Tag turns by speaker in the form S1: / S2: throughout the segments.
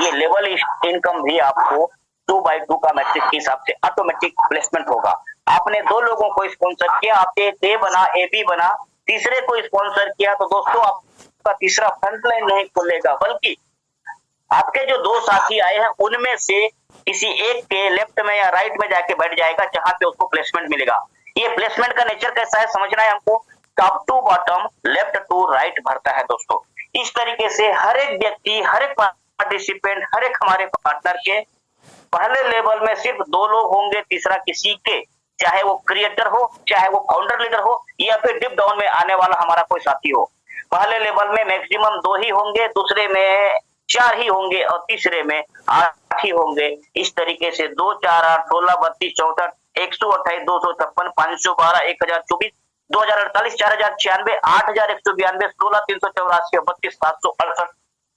S1: ये level income भी आपको 2/2 का मैट्रिक्स के हिसाब से ऑटोमेटिक प्लेसमेंट होगा। आपने 2 लोगों को स्पॉन्सर किया, आपके ए बना, ए बी बना, तीसरे को स्पॉन्सर किया तो दोस्तों आपका तीसरा फ्रंटलाइन नहीं खुलेगा, बल्कि आपके जो 2 साथी आए हैं उनमें से किसी एक के लेफ्ट में या राइट में जाके बैठ जाएगा जहां पे उसको प्लेसमेंट मिलेगा। ये प्लेसमेंट का नेचर कैसा है समझना है हमको, top to bottom, left to right भरता है दोस्तों। इस तरीके से हर एक व्यक्ति, हर एक पार्टिसिपेंट, हर एक हमारे पार्टनर के पहले लेवल में सिर्फ 2 लोग होंगे, तीसरा किसी के, चाहे वो क्रिएटर हो, चाहे वो फाउंडर लीडर हो, या फिर डिप डाउन में आने वाला हमारा कोई साथी हो। पहले लेवल में मैक्सिमम 2 ही होंगे, दूसरे में 4 ही होंगे और तीसरे में 8 ही होंगे। इस तरीके से 2 4 8 16 32 64 128 256 512 1024 2048 4096 8192 16 384 32 768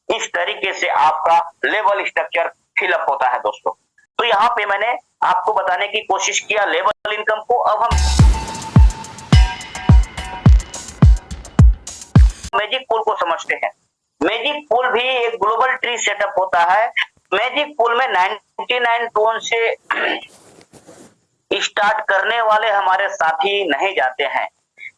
S1: इस तरीके से आपका लेवल स्ट्रक्चर फिलअप होता है दोस्तों। तो यहाँ पे मैंने आपको बताने की कोशिश किया लेवल इनकम को। अब हम मैजिक पूल को समझते हैं। मैजिक पूल भी एक ग्लोबल ट्री सेटअप होता है। मैजिक पूल में 99 टोन से स्टार्ट करने वाले हमारे साथी नहीं जाते हैं।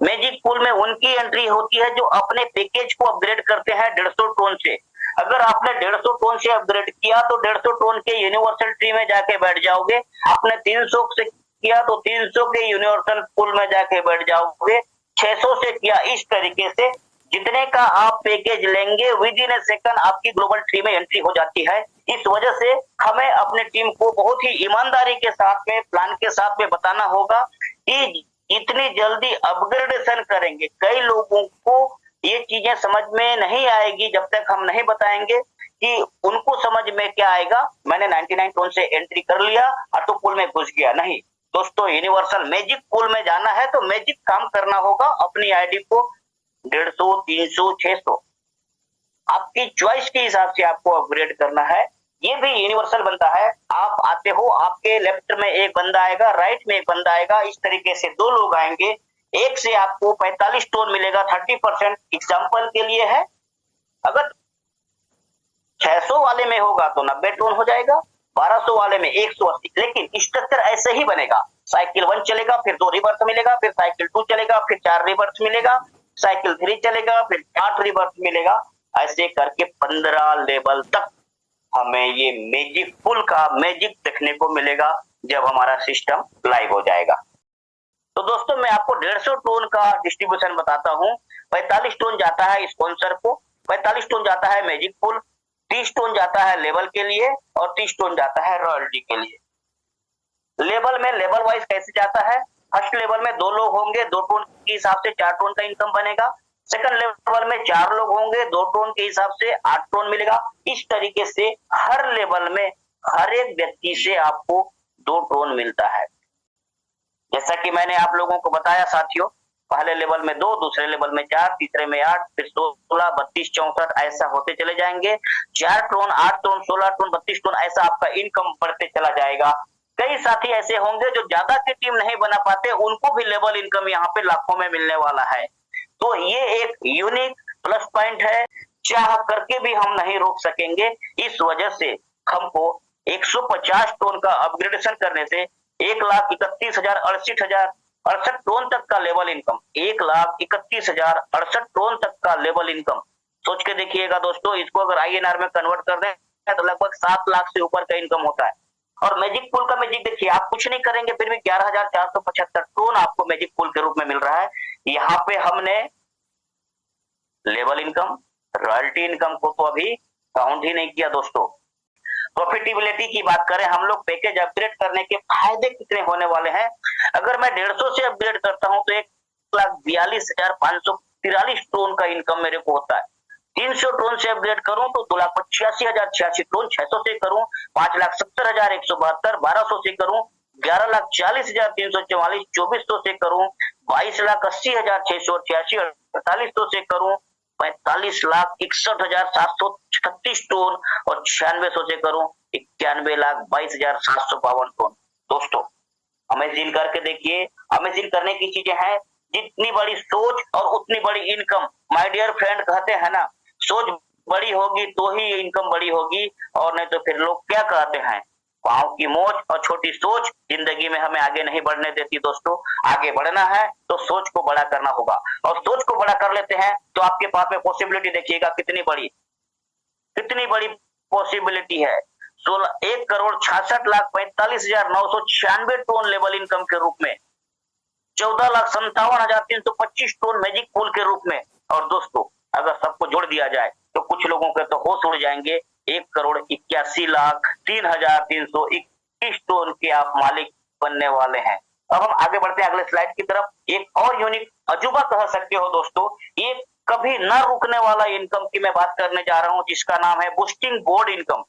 S1: मैजिक पूल में उनकी एंट्री होती है जो अपने पैकेज को अपग्रेड करते हैं 150 टोन से। अगर आपने 150 टोन से अपग्रेड किया तो 150 टोन के यूनिवर्सल ट्री में जाके बैठ जाओगे। आपने 300 से किया तो 300 के यूनिवर्सल पूल में जाके बैठ जाओगे। 600 से किया, इस तरीके से जितने का आप पैकेज लेंगे विद इन ए सेकंड आपकी ग्लोबल ट्री में एंट्री हो जाती है। इस वजह से हमें अपने टीम को बहुत ही ईमानदारी के साथ में, प्लान के साथ में बताना होगा कि इतनी जल्दी अपग्रेडेशन करेंगे। कई लोगों को ये चीजें समझ में नहीं आएगी जब तक हम नहीं बताएंगे कि उनको समझ में क्या आएगा। मैंने 99 टोन से एंट्री कर लिया, ऑटो पूल में घुस गया, नहीं दोस्तों। यूनिवर्सल मैजिक पूल में जाना है तो मैजिक काम करना होगा। अपनी आईडी को 150, 300, 600 आपकी चॉइस के हिसाब से आपको अपग्रेड करना है। ये भी यूनिवर्सल बनता है। आप आते हो, आपके लेफ्ट में एक बंदा आएगा, राइट में एक बंदा आएगा, इस तरीके से 2 लोग आएंगे। एक से आपको 45 टोन मिलेगा, 30% एग्जाम्पल के लिए है। अगर 600 वाले में होगा तो 90 टोन हो जाएगा, 1200 वाले में 180। लेकिन स्ट्रक्चर ऐसे ही बनेगा। साइकिल 1 चलेगा, फिर 2 रिवर्स मिलेगा, फिर साइकिल 2 चलेगा, फिर 4 रिवर्स मिलेगा, साइकिल 3 चलेगा, फिर 8 रिवर्स मिलेगा। ऐसे करके 15 लेवल तक हमें ये मैजिक पूल का मैजिक देखने को मिलेगा जब हमारा सिस्टम लाइव हो जाएगा। तो दोस्तों मैं आपको 150 टोन का डिस्ट्रीब्यूशन बताता हूँ। 45 टोन जाता है स्पॉन्सर को, 45 टोन जाता है मैजिक पूल, 30 टोन जाता है लेवल के लिए और 30 टोन जाता है रॉयल्टी के लिए। लेवल में लेवल वाइज कैसे जाता है, फर्स्ट लेवल में 2 लोग होंगे, 2 टोन के हिसाब से 4 टोन का इनकम बनेगा। सेकंड लेवल में 4 लोग होंगे, 2 टोन के हिसाब से 8 टोन मिलेगा। इस तरीके से हर लेवल में हर एक व्यक्ति से आपको 2 टोन मिलता है। जैसा कि मैंने आप लोगों को बताया साथियों, पहले लेवल में 2, दूसरे लेवल में 4, तीसरे में 8, फिर 16, 32, 64 ऐसा होते चले जाएंगे। 4 टोन, 8 टोन, 16 टोन, 32 टोन ऐसा आपका इनकम बढ़ते चला जाएगा। कई साथी ऐसे होंगे जो ज्यादा की टीम नहीं बना पाते, उनको भी लेवल इनकम यहाँ पे लाखों में मिलने वाला है। तो ये एक यूनिक प्लस पॉइंट है, चाह करके भी हम नहीं रोक सकेंगे। इस वजह से हमको 150 टोन का अपग्रेडेशन करने से 1,31,068 टोन तक का लेवल इनकम, 1,31,068 टोन तक का लेवल इनकम सोच के देखिएगा दोस्तों। इसको अगर INR में कन्वर्ट कर दें तो लगभग 7 लाख से ऊपर का इनकम होता है। और मैजिक पूल का मैजिक देखिए, आप कुछ नहीं करेंगे फिर भी 11,475 टोन आपको मैजिक पूल के रूप में मिल रहा है। यहाँ पे हमने लेवल इनकम, रॉयल्टी इनकम को तो अभी काउंट ही नहीं किया दोस्तों। प्रॉफिटेबिलिटी की बात करें, हम लोग पैकेज अपग्रेड करने के फायदे कितने होने वाले हैं। अगर मैं 150 से अपग्रेड करता हूं तो 1,42,543 टोन का इनकम मेरे को होता है। 300 टोन से अपग्रेड करूं तो 2,85,086 टोन, 600 से करूं 5,70,172, 1200 से करूं 11,40,344, 2400 से करूं 22,80,688, 4800 से करूं 45,61,736 टोन और 9600 से करूं 91,22,752 टोन। दोस्तों अमेजिंग करके देखिए, अमेजिंग करने की चीजें हैं। जितनी बड़ी सोच और उतनी बड़ी इनकम, माय डियर फ्रेंड कहते हैं ना, सोच बड़ी होगी तो ही इनकम बड़ी होगी, और नहीं तो फिर लोग क्या कहते हैं, पाँव की मोच और छोटी सोच जिंदगी में हमें आगे नहीं बढ़ने देती। दोस्तों, आगे बढ़ना है तो सोच को बड़ा करना होगा, और सोच को बड़ा कर लेते हैं तो आपके पास में पॉसिबिलिटी देखिएगा कितनी बड़ी पॉसिबिलिटी है। 1,66,45,996 टन लेवल इनकम के रूप में, 14,57,325 टन मैजिक पूल के रूप में। और दोस्तों, अगर सबको जोड़ दिया जाए तो कुछ लोगों के तो होश उड़ जाएंगे। 1,81,03,321 टन के आप मालिक बनने वाले हैं। अब हम आगे बढ़ते हैं अगले स्लाइड की तरफ। एक और यूनिक अजूबा कह सकते हो दोस्तों, ये कभी न रुकने वाला इनकम की मैं बात करने जा रहा हूं, जिसका नाम है बूस्टिंग बोर्ड इनकम।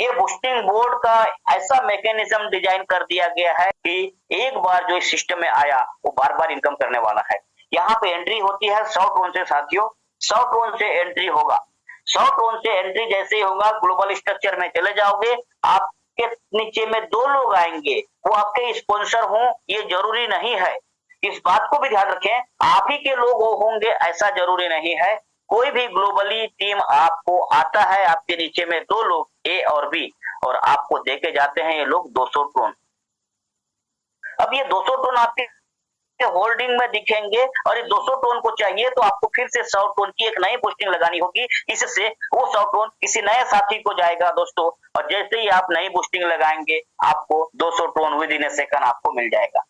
S1: ये बूस्टिंग बोर्ड का ऐसा मैकेनिज्म डिजाइन कर दिया गया है कि एक बार जो इस सिस्टम में आया वो बार बार इनकम करने वाला है। यहाँ पे एंट्री होती है 100 टन से साथियों, 100 टन से एंट्री होगा। 100 टन से एंट्री जैसे ही होगा, ग्लोबल स्ट्रक्चर में चले जाओगे, आपके नीचे में 2 लोग आएंगे, वो आपके स्पॉन्सर हों ये जरूरी नहीं है। इस बात को भी ध्यान रखें, आप ही के लोग होंगे ऐसा जरूरी नहीं है। कोई भी ग्लोबली टीम आपको आता है, आपके नीचे में 2 लोग ए और बी, और आपको देके जाते हैं ये लोग 200 टन। अब ये 200 टन आपके होल्डिंग में दिखेंगे, और ये 200 टन को चाहिए तो आपको फिर से 100 टन की एक नई पोस्टिंग लगानी होगी। इससे वो 100 टन किसी नए साथी को जाएगा दोस्तों, और जैसे ही आप नई पोस्टिंग लगाएंगे आपको 200 ton within a second आपको मिल जाएगा।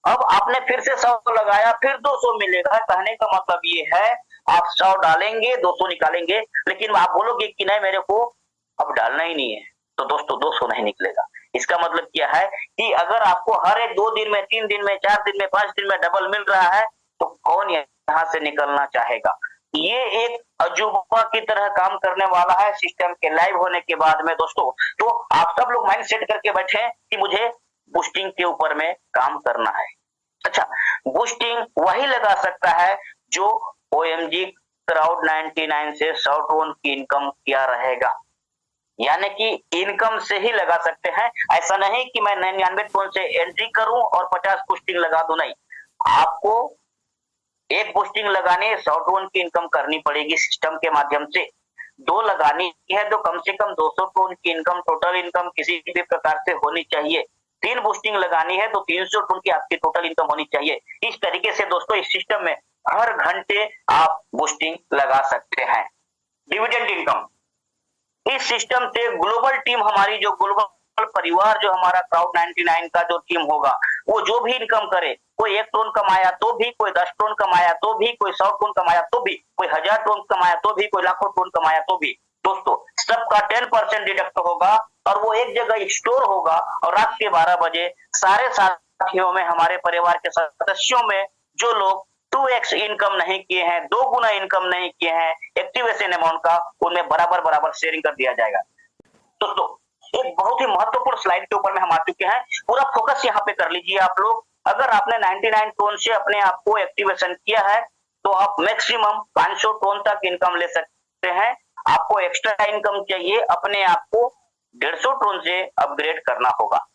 S1: अब आपने फिर से 100 लगाया, फिर 200 मिलेगा। कहने का मतलब ये है, आप 100 डालेंगे 200 निकालेंगे, लेकिन आप बोलोगे कि नहीं मेरे को अब डालना ही नहीं है, तो दोस्तों 200 नहीं निकलेगा। इसका मतलब क्या है कि अगर आपको हर एक 2 दिन में, 3 दिन में, 4 दिन में, 5 दिन में डबल मिल रहा है तो कौन यहाँ से निकलना चाहेगा। ये एक अजूबा की तरह काम करने वाला है सिस्टम के लाइव होने के बाद में दोस्तों। तो आप सब लोग माइंड सेट करके बैठे कि मुझे बूस्टिंग के ऊपर में काम करना है। अच्छा, बूस्टिंग वही लगा सकता है जो OMG क्राउड 99 से 100 टन की इनकम किया रहेगा, यानी कि इनकम से ही लगा सकते हैं। ऐसा नहीं कि मैं 99 टन से एंट्री करूं और 50 बूस्टिंग लगा दूं, नहीं। आपको एक बूस्टिंग लगाने 100 टन की इनकम करनी पड़ेगी सिस्टम के माध्यम से। 2 लगानी है तो कम से कम 200 टन की इनकम, टोटल इनकम किसी भी प्रकार से होनी चाहिए। 3 बूस्टिंग लगानी है तो 300 टन की आपकी टोटल इनकम होनी चाहिए। इस तरीके से दोस्तों इस सिस्टम में हर घंटे आप बूस्टिंग लगा सकते हैं। डिविडेंड इनकम, इस सिस्टम से ग्लोबल टीम हमारी, जो ग्लोबल परिवार जो हमारा क्राउड 99 का जो टीम होगा, वो जो भी इनकम करे, कोई 1 टन कमाया तो भी, कोई 10 टन कमाया तो भी, कोई 100 टन कमाया तो भी, कोई 1000 टन कमाया तो भी, कोई लाखों टन कमाया तो भी, दोस्तों सबका 10% डिडक्ट होगा, और वो एक जगह स्टोर होगा। और रात के 12 बजे सारे साथियों में, हमारे परिवार के सदस्यों में जो लोग 2x इनकम नहीं किए हैं, 2 गुना इनकम नहीं किए हैं एक्टिवेशन अमाउंट का, उनमें बराबर शेयरिंग कर दिया जाएगा। दोस्तों, एक बहुत ही महत्वपूर्ण स्लाइड के ऊपर में हम आ चुके हैं, पूरा फोकस यहाँ पे कर लीजिए आप लोग। अगर आपने 99 टन से अपने आप को एक्टिवेशन किया है तो आप मैक्सिमम 500 टन तक इनकम ले सकते हैं। आपको एक्स्ट्रा इनकम चाहिए, अपने आप को 150 टन से अपग्रेड करना होगा,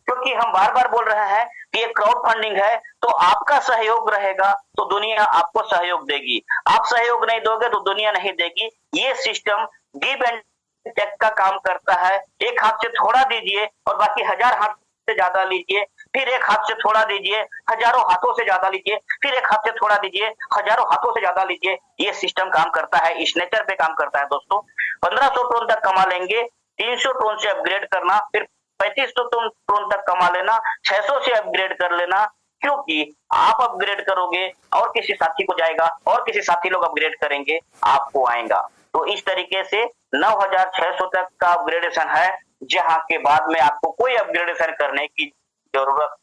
S1: क्योंकि हम बार बार बोल रहे हैं कि ये क्राउड फंडिंग है, तो आपका सहयोग रहेगा तो दुनिया आपको सहयोग देगी। आप सहयोग नहीं दोगे तो दुनिया नहीं देगी। ये सिस्टम गिव एंड टेक का काम करता है। एक हाथ से थोड़ा दीजिए और बाकी 1000 हाथ से ज्यादा लीजिए, फिर एक हाथ से थोड़ा दीजिए, हजारों हाथों से ज्यादा लीजिए, फिर एक हाथ से थोड़ा दीजिए, हजारों हाथों से ज्यादा लीजिए। ये सिस्टम काम करता है, इस नेचर पे काम करता है दोस्तों। 1500 टन तक कमा लेंगे, 300 टन से अपग्रेड करना, फिर 3500 टन तक कमा लेना, 600 से अपग्रेड कर लेना, क्योंकि आप अपग्रेड करोगे और किसी साथी को जाएगा, और किसी साथी लोग अपग्रेड करेंगे, आपको आएगा। तो इस तरीके से 9600 तक का अपग्रेडेशन है, जहां के बाद में आपको कोई अपग्रेडेशन करने की जरूरत